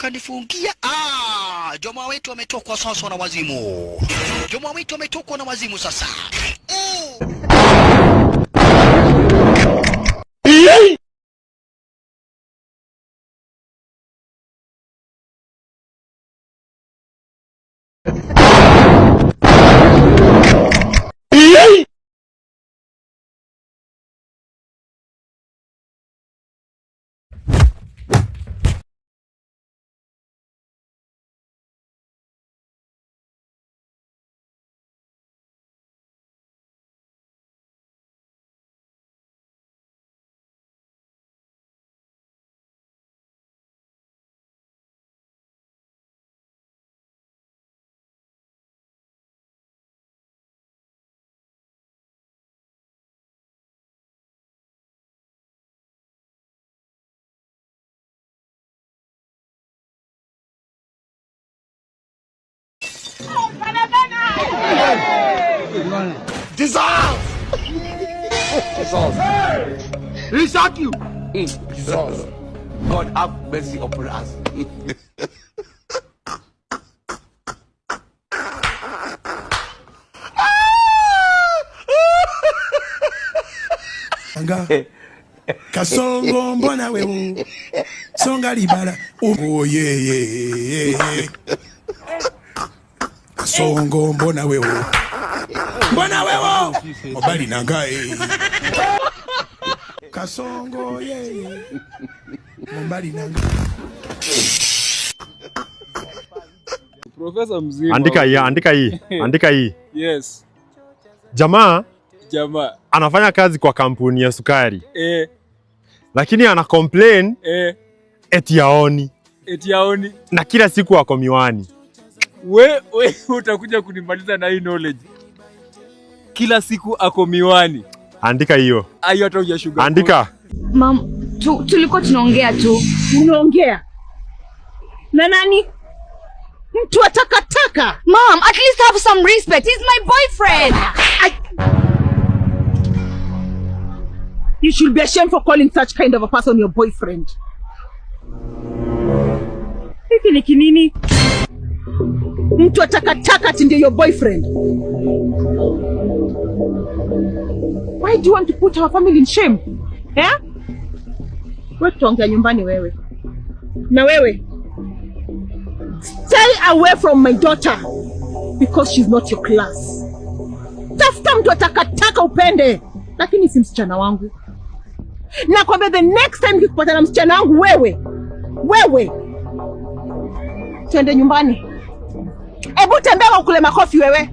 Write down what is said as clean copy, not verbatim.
kanifungia. Jamaa wetu ametokwa sasa na wazimu. Jamaa wetu ametokwa na wazimu sasa. Dissolve! Dissolve. He shot you! Dissolve. God have mercy upon us. Kasongo mbona wewe songa libala oh yeah Kasongo mbona wewe mobali nangae Kasongo yeah mobali nangae Profesa mzima. Andika hii. Yes. Jamaa anafanya kazi kwa kampuni ya sukari. Lakini ana complain eti haoni. Na kila siku ako miwani. We utakuja kunimaliza na hii knowledge. Kila siku ako miwani. Andika hiyo. Ayo hata hujashuga. Andika. Mam, tulikuwa tunaongea tu. Unaongea na nani? Mtu wa takataka. Mom, at least have some respect. He's my boyfriend. You should be ashamed for calling such kind of a person your boyfriend. Hiki ni kinini? Mtu wa takataka ati ndiye your boyfriend. Why do you want to put our family in shame? Wewe tuongea nyumbani wewe. Na wewe, stay away from my daughter because she's not your class. Tafuta mtu wa takataka upende, lakini si msichana wangu. Na kwamba the next time ukipata na msichana wangu wewe twende nyumbani. Ebu tembea ukule makofi wewe.